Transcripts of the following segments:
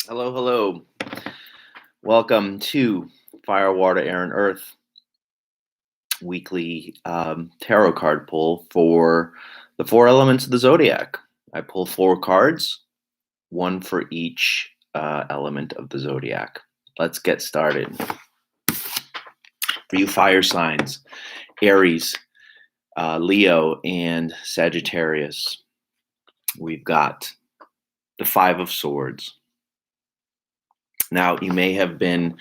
Hello, hello. Welcome to Fire, Water, Air, and Earth weekly tarot card pull for the four elements of the zodiac. I pull four cards, one for each element of the zodiac. Let's get started. For you fire signs, Aries, Leo, and Sagittarius, we've got the Five of Swords. Now, you may have been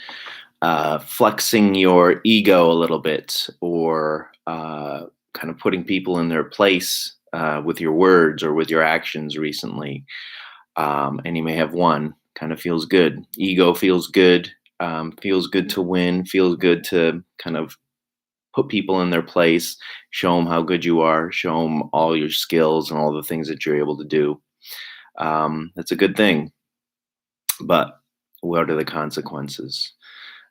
flexing your ego a little bit or kind of putting people in their place with your words or with your actions recently. And you may have won. Kind of feels good. Ego feels good to win, feels good to kind of put people in their place, show them how good you are, show them all your skills and all the things that you're able to do. That's a good thing. But what are the consequences?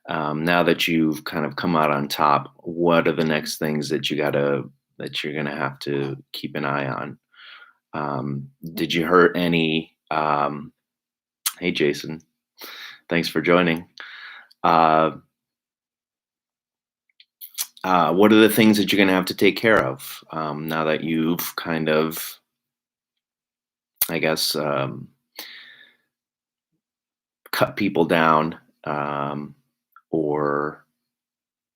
Now that you've kind of come out on top, what are the next things that you're gonna have to keep an eye on? Did you hurt any? Hey, Jason, thanks for joining. What are the things that you're gonna have to take care of now that you've kind of, I guess, cut people down or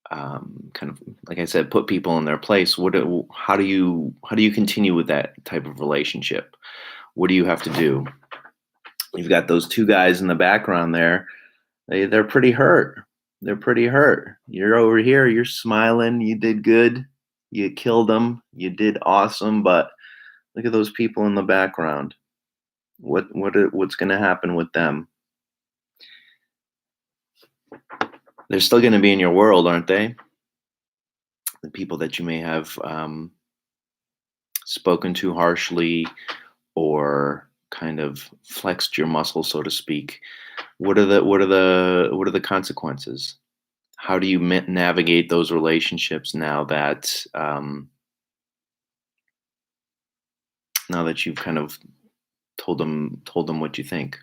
kind of like I said, put people in their place. How do you continue with that type of relationship? What do you have to do? You've got those two guys in the background there. They're pretty hurt. They're pretty hurt. You're over here. You're smiling. You did good. You killed them. You did awesome. But look at those people in the background. What's going to happen with them? They're still going to be in your world, aren't they? The people that you may have spoken to harshly or kind of flexed your muscle, so to speak. What are the consequences? How do you navigate those relationships now that you've kind of told them what you think?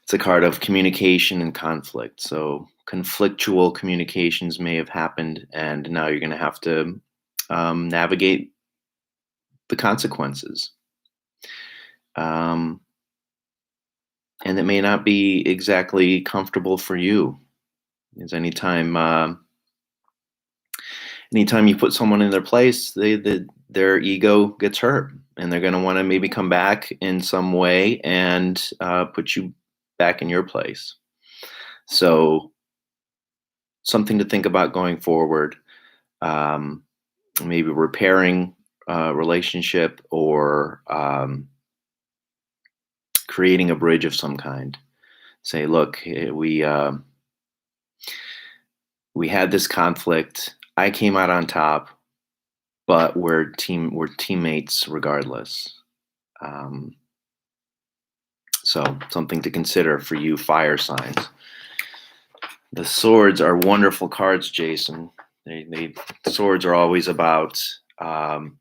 It's a card of communication and conflict. So conflictual communications may have happened, and now you're going to have to navigate the consequences. And it may not be exactly comfortable for you. Because anytime you put someone in their place, their ego gets hurt, and they're going to want to maybe come back in some way and put you back in your place. So something to think about going forward. Maybe repairing a relationship or creating a bridge of some kind. Say, look, we had this conflict. I came out on top, but we're teammates regardless. So something to consider for you fire signs. The swords are wonderful cards, Jason. Swords are always about the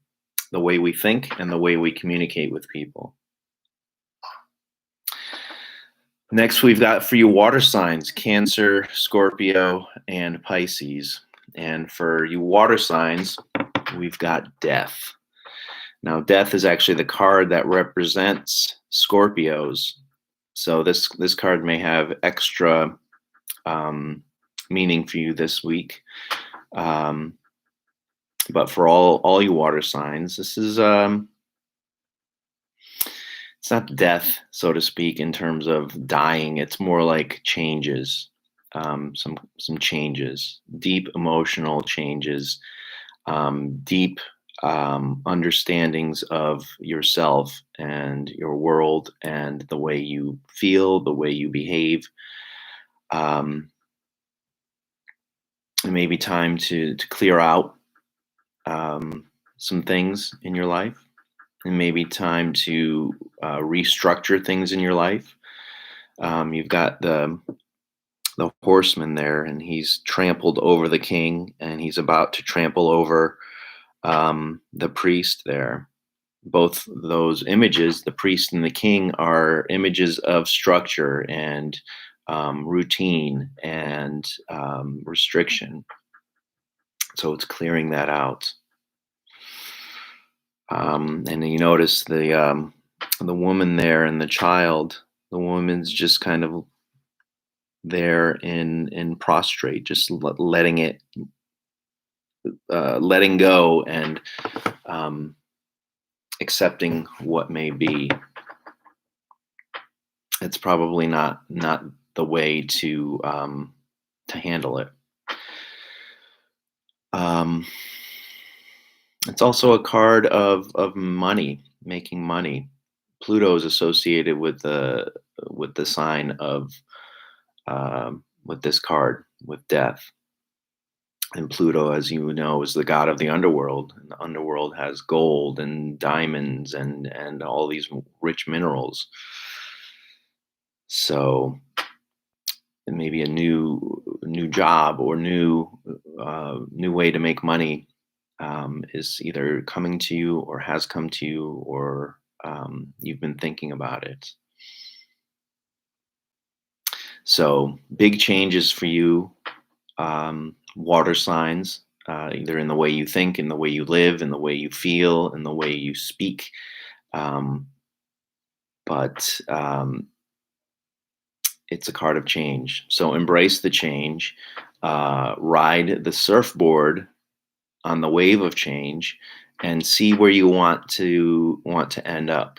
way we think and the way we communicate with people. Next, we've got for you water signs, Cancer, Scorpio, and Pisces. And for you water signs, we've got Death. Now, Death is actually the card that represents Scorpios. So this card may have extra meaning for you this week. But for all you water signs, this is it's not death, so to speak, in terms of dying. It's more like changes, some changes, deep emotional changes, deep understandings of yourself and your world and the way you feel, the way you behave. It may be time to clear out some things in your life. It may be time to restructure things in your life. You've got the horseman there, and he's trampled over the king, and he's about to trample over the priest there. Both those images, the priest and the king, are images of structure and routine and restriction. So it's clearing that out. And then you notice the woman there and the child. The woman's just kind of there in prostrate, just letting go and um, accepting what may be. It's probably not the way to handle it. Um, it's also a card of money, making money. Pluto is associated with the sign of with this card, with death. And Pluto, as you know, is the god of the underworld. And the underworld has gold and diamonds and all these rich minerals. So it may be a new job or new way to make money is either coming to you or has come to you, or you've been thinking about it. So big changes for you, water signs, either in the way you think, in the way you live, in the way you feel, in the way you speak. Um, but it's a card of change. So embrace the change, ride the surfboard on the wave of change, and see where you want to end up.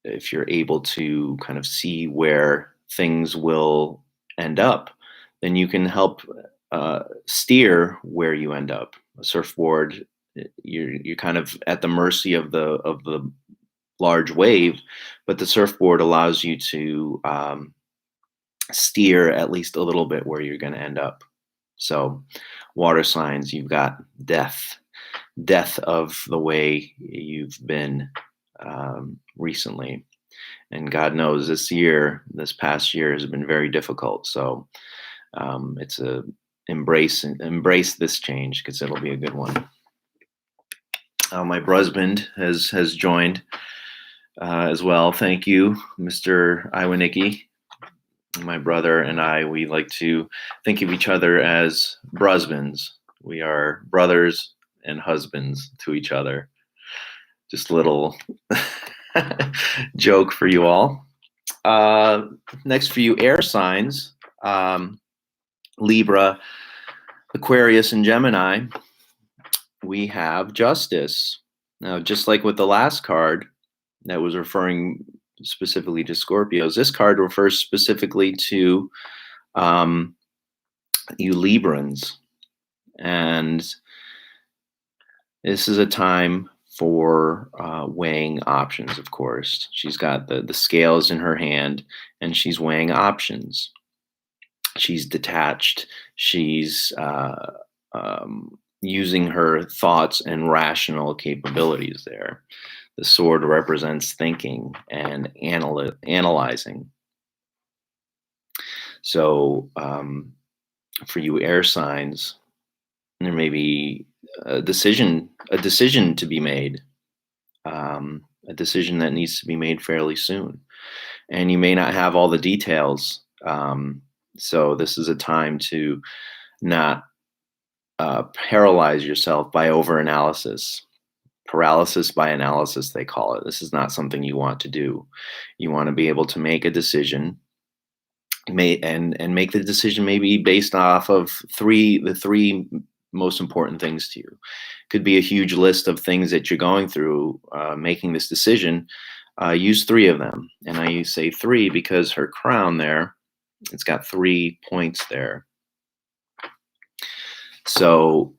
If you're able to kind of see where things will end up, then you can help steer where you end up. A surfboard, you're kind of at the mercy of the large wave, but the surfboard allows you to steer at least a little bit where you're going to end up. So, water signs, you've got death of the way you've been recently. And God knows this past year has been very difficult. So it's a embrace this change, because it'll be a good one. My husband has joined as well. Thank you, Mr. Iwanicki. My brother and I, we like to think of each other as brusbands. We are brothers and husbands to each other. Just a little joke for you all. Next for you, air signs, Libra, Aquarius, and Gemini. We have justice. Now, just like with the last card that was referring specifically to Scorpios, this card refers specifically to you Librans. And this is a time for weighing options, of course. She's got the scales in her hand, and she's weighing options. She's detached. She's using her thoughts and rational capabilities there. The sword represents thinking and analyzing. So for you air signs, there may be a decision to be made, a decision that needs to be made fairly soon. And you may not have all the details. So this is a time to not paralyze yourself by overanalysis. Paralysis by analysis, they call it. This is not something you want to do. You want to be able to make a decision, and make the decision maybe based off of the three most important things to you. Could be a huge list of things that you're going through making this decision. Use three of them. And I say three because her crown there, it's got 3 points there. So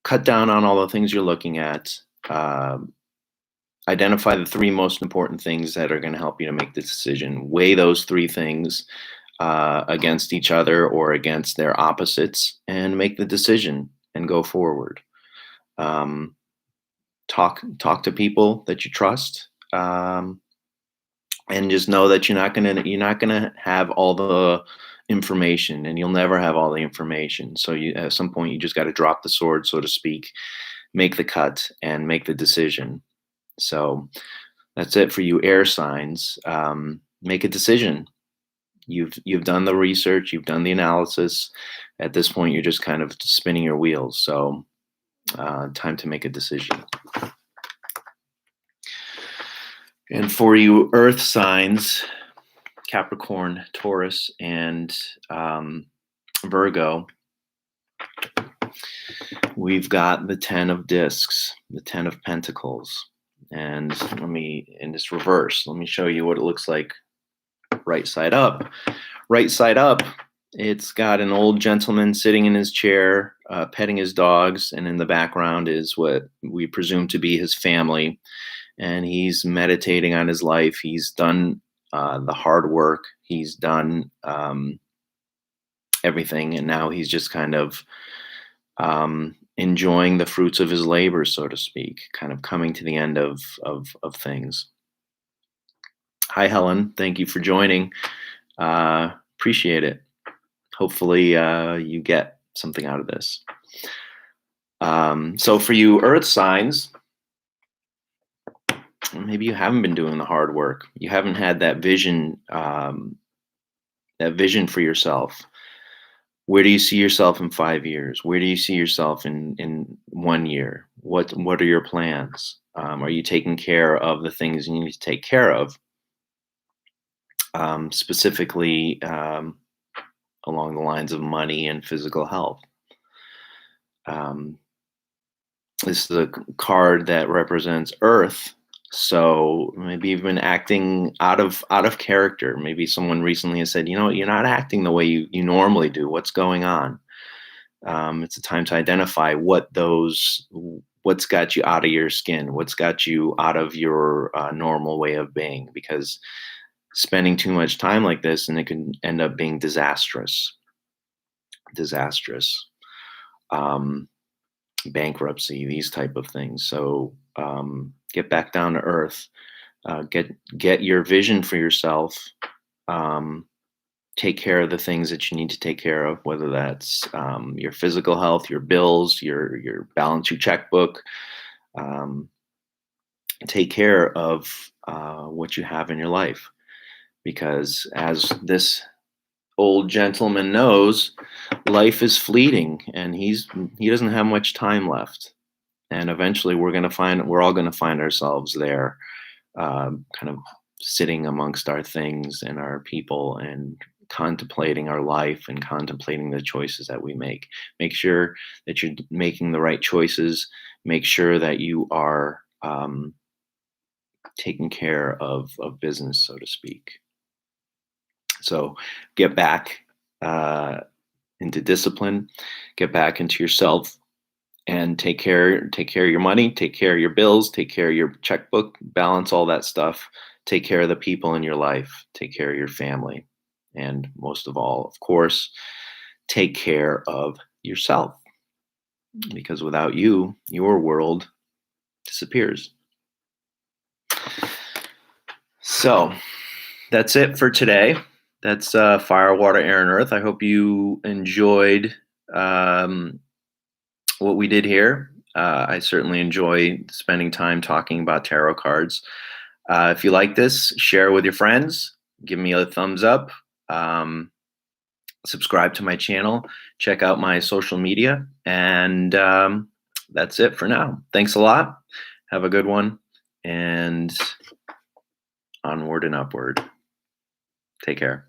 cut down on all the things you're looking at. Identify the 3 most important things that are going to help you to make the decision. Weigh those 3 things against each other or against their opposites, and make the decision and go forward. Talk to people that you trust, and just know that you're not gonna have all the information, and you'll never have all the information. So at some point you just got to drop the sword, so to speak. make the cut and make the decision. So that's it for you air signs. Make a decision. You've done the research, you've done the analysis. At this point, you're just kind of spinning your wheels. So time to make a decision. And for you earth signs, Capricorn, Taurus, and Virgo, we've got the 10 of discs, the 10 of pentacles. And in this reverse, let me show you what it looks like right side up. Right side up, it's got an old gentleman sitting in his chair, petting his dogs, and in the background is what we presume to be his family. And he's meditating on his life. He's done the hard work. He's done everything, and now he's just kind of enjoying the fruits of his labor, so to speak, kind of coming to the end of things. Hi, Helen. Thank you for joining. Appreciate it. Hopefully you get something out of this. So for you earth signs, maybe you haven't been doing the hard work. You haven't had that vision for yourself. Where do you see yourself in 5 years? Where do you see yourself in 1 year? What are your plans? Are you taking care of the things you need to take care of? Specifically along the lines of money and physical health. This is a card that represents Earth. So maybe you've been acting out of character. Maybe someone recently has said, you're not acting the way you normally do. What's going on? It's a time to identify what's got you out of your skin, what's got you out of your normal way of being, because spending too much time like this, and it can end up being disastrous. Bankruptcy, these type of things. So get back down to earth. Get your vision for yourself. Take care of the things that you need to take care of, whether that's your physical health, your bills, your balance, your checkbook. Take care of what you have in your life, because as this old gentleman knows, life is fleeting, and he doesn't have much time left. And eventually we're all going to find ourselves there, kind of sitting amongst our things and our people and contemplating our life and contemplating the choices that we make. Make sure that you're making the right choices. Make sure that you are taking care of business, so to speak. So get back into discipline, get back into yourself, and take care of your money, take care of your bills, take care of your checkbook, balance all that stuff, take care of the people in your life, take care of your family, and most of all, of course, take care of yourself, because without you, your world disappears. So that's it for today. That's Fire, Water, Air, and Earth. I hope you enjoyed what we did here. I certainly enjoy spending time talking about tarot cards. If you like this, share with your friends. Give me a thumbs up. Subscribe to my channel. Check out my social media. And that's it for now. Thanks a lot. Have a good one. And onward and upward. Take care.